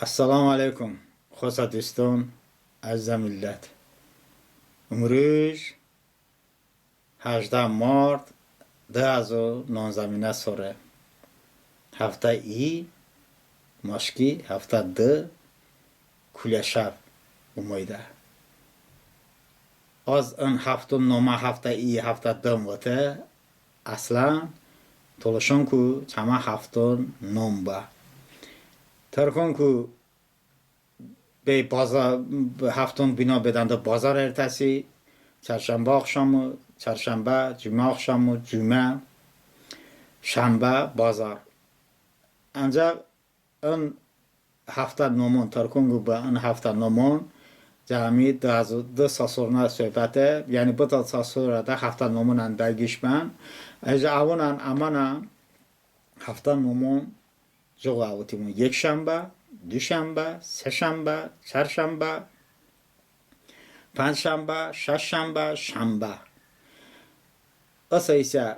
السلام علیکم خواسته دوستان عزیز ملت. امروز 18 مارت 2019 سوره هفته ای ماشکی هفته ده کل شب اومده از ان هفته نوما هفته ای هفته ده موته اصلا طولشون کو چما هفته نوم با ترکون کو به بازار هفتم بنا بدن در بازار ارتسی چهارشنبه آخشام چهارشنبه جمعه آخشام جمعه شنبه بازار انجا اون هفته نومون ترکونگو به اون هفته نومون جمعی دو ساسورنا صحبته یعنی بتا ساسورا ده هفته نومون اندرگیش بند از اونان امانان هفته نومون جوغا اوتیمون یک شنبه دوشنبه سه شنبه چهارشنبه پنج شنبه شش شنبه شنبه اساسا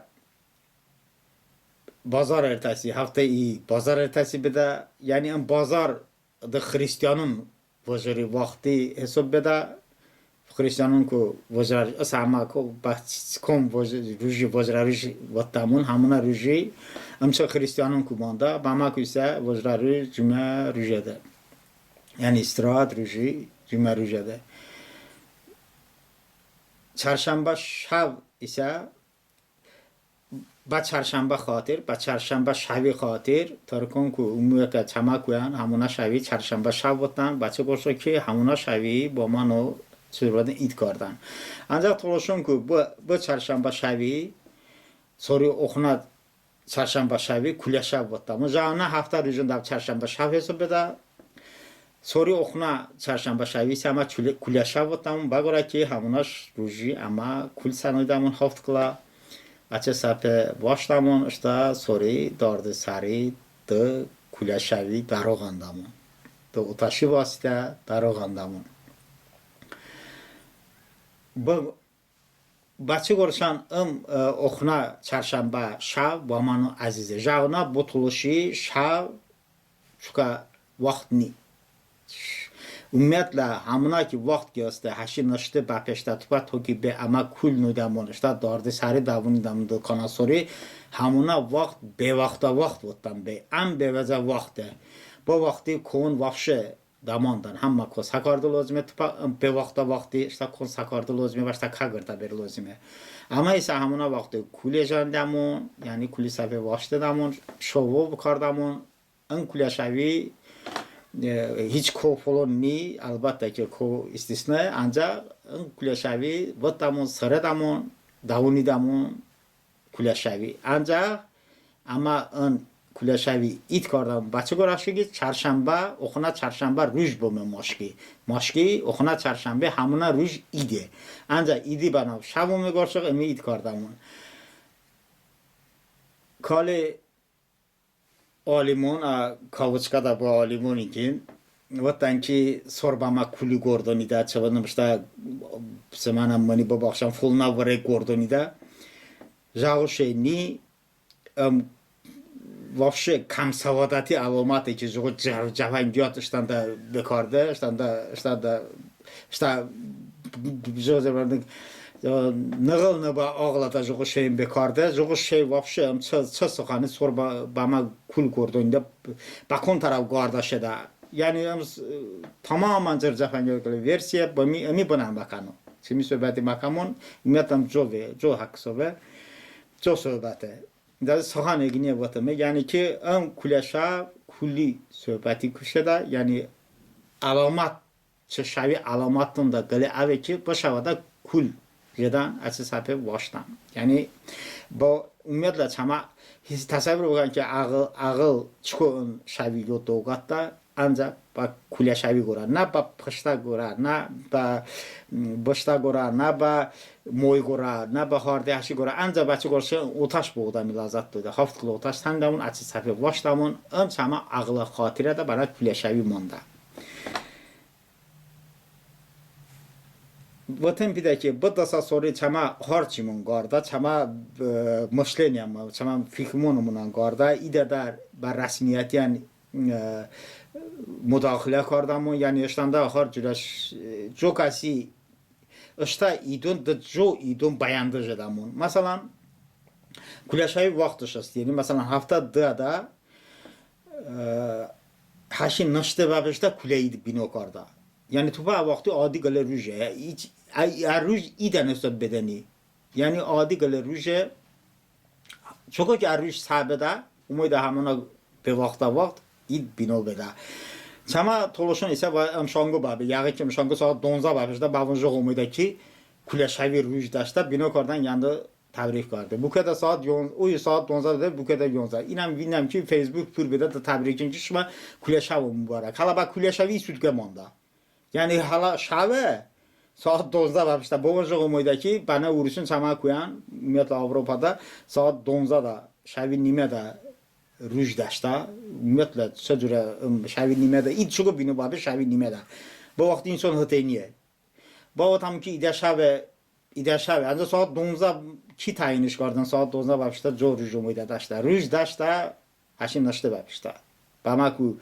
بازار ارتسی هفته ای بازار ارتسی بده یعنی ام بازار ده خریستیانون وجری وقتی حساب بده خریستیانون کو وجر اسما کو بس کم روزی وجر روزی وقتمون همونا روزی امچه خریستیانون کو مانده با ما کوسه وجر روز جمعه روزه ده یعنی استراحت روزی جمعه روزه ده چهارشنبه شب ایسا با چهارشنبه خاطر با چهارشنبه شبی خاطر ترکون کو امور که چما کویان همونا شبی چهارشنبه شب بودن بچه گوشه که همونا شبی با منو صورت اید کردن انجا طولشون کو با چهارشنبه شبی سوری اخنا چهارشنبه شبی کلیه شب بودن مجانا هفته روزون در چهارشنبه شب حساب بده سوری اخنا چهارشنبه شبی سما کلیه شب بودن بگوره که هموناش روزی اما کل سنویدمون هفت کلا بچه سپه باشتمون اشتا سوری دارد سری ده کلیه شبی دروغندمون ده اتاشی واسطه دروغندمون بچه گرشان اخنا چهارشنبه شب با منو عزیزه جاونا بطولشی شب چکا وقت نی ümumiyyətlə hamına ki vaxt göstə həşi nışdı bə peşdə tupa toki be ama kul nudamon işte dardı sari davun damdı kanasori hamına vaxt be vaxta vaxt vottan be am beveza vaxtı bu vaxtı kon vafşı damandan hamma ko sakardı lozime tupa be vaxta vaxtı işte kon sakardı lozime başta kagırda ber lozime ama ise hamına vaxtı kulejan damon yani kulisafe vaxtı damon şovu bu kardamon an kuleşavi هیچ کو فلان نی البته که کو استثناء انجا کلیشاوی وقتمون سردمون داونی دمون کلیشاوی انجا اما اون کلیشاوی ایت کردم بچه گراشی چهارشنبه اخنا چهارشنبه روز بوم ماشکی اخنا چهارشنبه همونا روز ایده انجا ایدی بنام شبو میگرشق امی ایت کردمون کالی آلیمون کاوچکا دا با آلیمونی که وقتن که سرباما کلی گردونی دا چه نمشته سمانم منی ببخشم فول نوره گردونی دا جاوشه نی وافشه کم سوادتی علاماتی که جوانگیات اشتن دا بکارده اشتن دا جوزه برندن نقل نبا آغلata جوغ şeyin bekarda جوغ şey vapşe çı soğanı sor bama kul gordonda bakon taraf qardaşı da yani tamamen cırcafangeli versiya bami ami bana bakano kimi söhbəti makamon ümumiyyətlə jo haqqı jo söhbəti da soğan egine vatame yani ki ön kulaşa kulli söhbəti kuşada yani alamat çeşavi alamatın da qali ave ki başavada kul جدان از سپه واشتم یعنی با امید لچما تصور بگن که عقل چکون شوی رو دوگاتا انجا با کلیه شوی گورا نه با پشتا گورا نه با بشتا گورا نه با موی گورا نه با هارده هشی گورا انجا بچه گورشه اوتاش بودم لازت داده هفت کل اوتاش تندمون از سپه واشتمون ان چما عقل خاطره ده برای کلیه شوی مونده وطن بیده که بدسا سوری چما هارچیمون گارده چما مشلنیم چما فکرمونمون گارده ایده در بر رسمیتی مداخله کردم یعنی اشتنده آخر جلش جو کسی اشتا ایدون د جو ایدون بیانده جدامون مثلا کلش های وقتش است یعنی مثلا هفته ده هاشی نشته و بشته کله اید بینو کرده یعنی تو با وقتی عادی گله روزه روز ایدن است بدنی یعنی عادی گله روزه چون که روز صعبه ده امید همونا به وقت اید بینو بده چما تولوشون ایسا با امشانگو بابه یاقی که امشانگو ساعت 12 بابشده باونجا امیده کی کله شوی روز داشته بینو کردن یعنی تبریک کرده bu kadar saat o saat 12'da bu kadar 11 اینم ببینم که فیسبوک پر بده تا تبریکین که شما کله شب مبارک حالا با کله شوی سودگه مانده یعنی حالا شبه saat 12 بابشده باونجا امیده کی bana uğraşın çama koyan ümumiyyətlə Avropada saat 12'da şəvi nimə də ruj داشته ümumiyyətlə cürə şəvi nimə də id çıxıb bini babı şəvi nimə də bu vaxt insan həteyniyə با هم که ایده شبه از ساعت 12 کی تعیینش کردن ساعت 12 بابشته جو روز اومده داشته روز داشته هاشم نشته بابشته با ما کو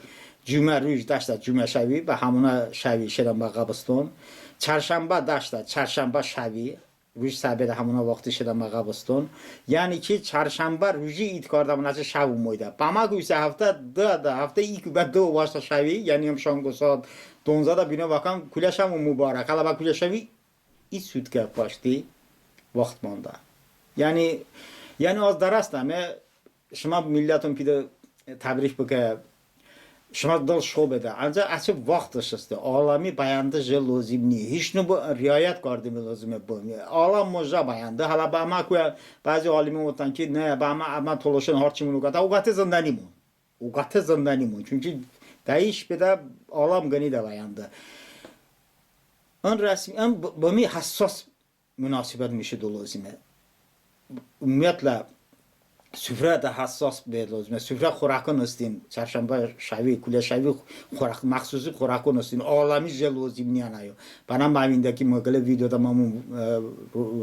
جمعه روز داشته جمعه شبی به همونا شبی شدن با قبستون چهارشنبه داشته چهارشنبه شبی روز سبت همونا وقتی شدن با قبستون یعنی که چهارشنبه روزی اید کردم از شب اومده با ما کو سه هفته ده هفته ای که بعد دو واسه شبی یعنی هم شام ساعت 12 بینه واقعا کلشم مبارک حالا با کلشوی این سود که پاشتی وقت مانده یعنی از درست همه شما ملتون پیده تبریک بکه شما دل شو بده انجا اچه وقتش است عالمی بیانده جه لازم نی هیچ نو رعایت کردیم لازمه بونی عالم مجا بیانده حالا با ما که بعضی عالمی بودن که نه با ما تلاشن هرچی منو گفت اوقات زندانیمون çünkü دایش بده عالم گنی ده بیانده ان رسمی ان با می حساس مناسبت میشه دو لازمه ümumiyyətlə süfrə də hassas bir lazımdır. Süfrə xorakın istin, çarşamba şavi, kulə şavi xorak, məxsusi xorakın istin. Alami lazımni anayo. Bana mavindəki məqalə videoda mamum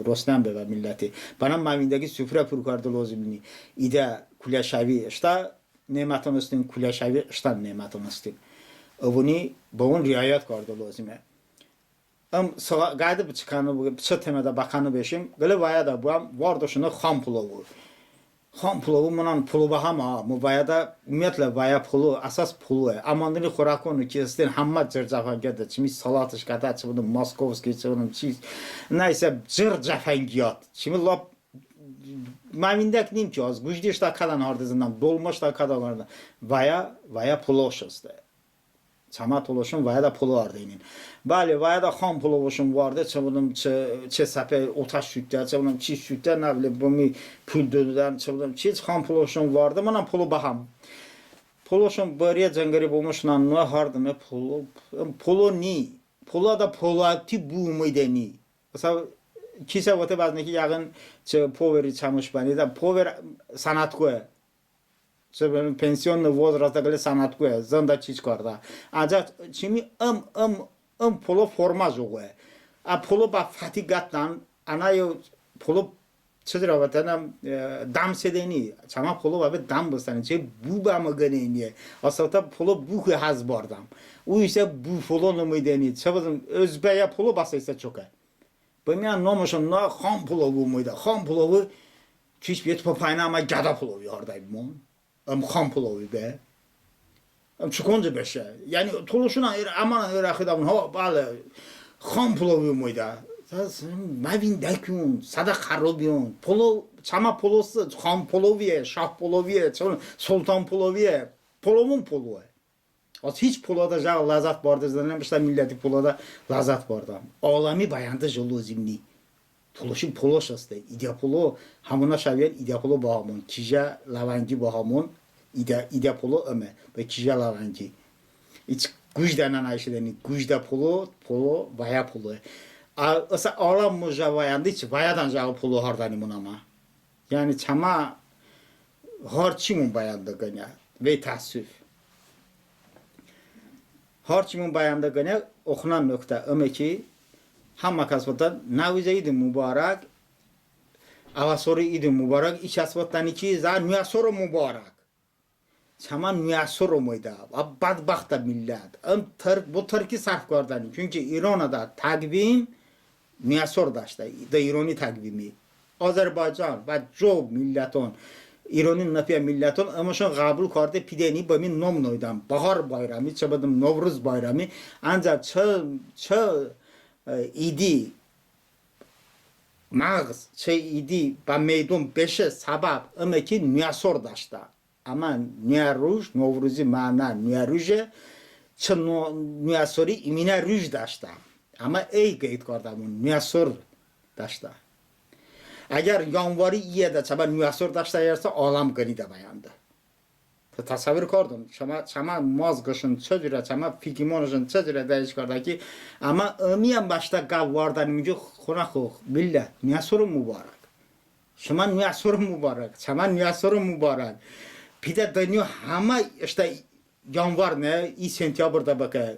Rostam bəy milləti. Bana mavindəki süfrə purkardı lazımni. İdə kulə şavi, işte nematın istin, kulə şavi, işte nematın istin. Bunu bugün riayət kardı lazımdır. Qayıdıb çıxanı, çıx temədə baxanı beşim, belə vaya da bu vardışını xam pulu. Xam pulu bunun pulu bahama, bu vaya da ümumiyyətlə vaya pulu, əsas pulu. Amandını xorakonu ki, istən hamma cırcafangiyat, çimiz salatış qata, çiminin Moskovski, çiminin çiz, nəysə cırcafangiyat. Çimi lap mavindək nim ki az, gücdüş da qadan hardızından, dolmuş da qadan vaya pulu olşuzdur. Çama toluşun vaya da pulu vardı inin. Bəli, vaya da xam pulu oluşun vardı. Çabunum çe səpə otaş sütdə, çabunum çiz sütdə, nə bilim, bunu pul dödüdən, çabunum çiz xam pulu oluşun vardı. Mənə pulu baxam. Pulu oluşun bariyə cəngəri bulmuşla nə hardı nə pulu? Pulu ni? Pulu da polati bu umuydı ni? Mesela kisə vətə bəznəki yağın poveri çamış bəni da pover sanatkoya. Çünkü pensiyon возраста gele sanatkoya, zanda çiz karda. Ancaq çimi polo forma joğu. A polo ba fatigatdan anayo polo çıdıra vatanam dam sedeni. Çama polo ba dam bastani. Çe bu ba maganeni. Aslında polo bu haz bardam. O ise bu polo numideni. Çabızım özbeya polo basaysa çok. Bamiyan nomoşun na xam polo bu muyda. Xam polo bu çiş bir papayna ama gada polo yardayım. Xam polovi be. Çıkınca beşe. Yani toluşuna aman rakıdamın ha bale xam polovi muyda. Mavindekun, sada xarobiyun. Polo çama polosu xam poloviye, şah poloviye, sultan poloviye. Polomun polu. Az hiç poloda ja lazat vardı zannetmişler milleti poloda lazat vardı. Alami bayandı jolozimni. Toluşun poloşası. İdeya polo hamuna şaviyen ideya polo bahamon. Kija lavangi bahamon. İdeya polo öme. Ve kija lavangi. Hiç gücden ayşedeni. Gücde polo, vaya polo. Asa alam moja vayandı hiç vayadan jağı polo hardanimon ama. Yani çama harçimun bayandı ganya. Ve tasüf. Harçimun bayandı ganya okunan nokta öme ki hamma kasbatan navize idi mübarek avasori idi mübarek iç asbattan iki za nüyasoro mübarek çaman müyasır olmaydı. Badbaxt millet. Bu Türkiye sarf kardani. Çünkü İran'da takvim müyasır daşta. Da İrani takvimi. Azerbaycan ve çok milleton İran'ın nafiye milleton ama şu kabul kardı pideni benim nom noydam. Bahar bayramı, çabadım Novruz bayramı. Ancak çı idi mağz idi ba meydun beşe sabab ama ki müyasır daşta. Ama Nyaruj, Novruzi mana Nyaruje, çı müyasıri imine ruj daşta. Ama ey qeyd kardamın müyasır daşta. Eğer yanvarı iyiye de çaba müyasır daşta yerse alam gani de bayandı. Tasavvur kardın. Çama maz qışın çözüre, çama fikimonuşun çözüre deyiş karda ki ama ömiyen başta qav vardan mücü xunaq millet müyasır mübarek. Şama müyasır mübarek. Çama müyasır mübarek. Pide dönüyor ama işte yanvar ne? İyi sentyabrda bakı.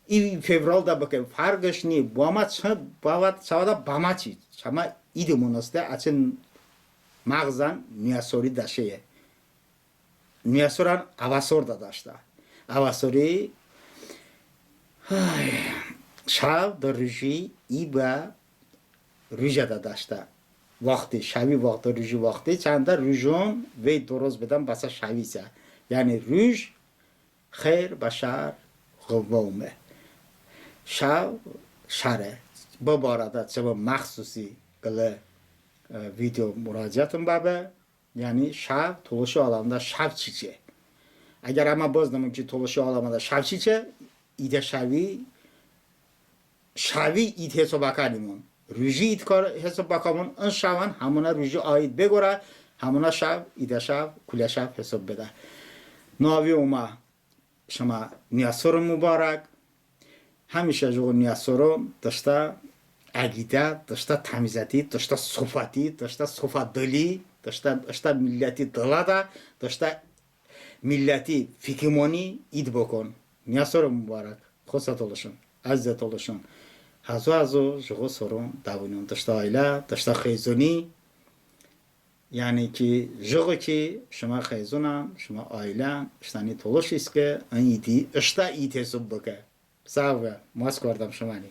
İyi fevralda bakı. Farkış ne? Bu ama çavada bamaçı. Çama idi monasta açın mağzan müyasırı da şeye. Müyasıran avasor da daşta. Avasori şav da rüji iba rüja da daşta. Vakti, şavi vakti, rüji vakti. Çanda rüjun ve doroz beden basa şavi ise. Yani rüj, xeyr, başar, gıvvavme. Şav, şare. Bu arada çaba maxsusi gılı video müracaatım baba. Yani şav, tuluşu alanında şav çiçe. Eğer ama bozdum ki tuluşu alanında şav çiçe, ide şavi, şavi id hesap bakanımın. Rüji id hesap bakamın, en şavan hamuna rüji ait begora, hamuna şav, ide şav, kule şav hesap beda. Navi oma, şama niyasırım mübarek. Hamiشه جو نیاسورم داشته عقیده داشته تمیزاتی داشته صفاتی داشته صفات دلی داشته ملتی دلادا داشته ملتی فکرمانی اید بکن نیاسورم مبارک خودت oluşun عزت oluşun هزو جو سورم داونون داشته aile داشته خیزونی yani ki جو ki şuma خیزونم şuma aile iştani toluş iske an idi işte iyi tesub baka. Sağ ol. Mas kordam şumani.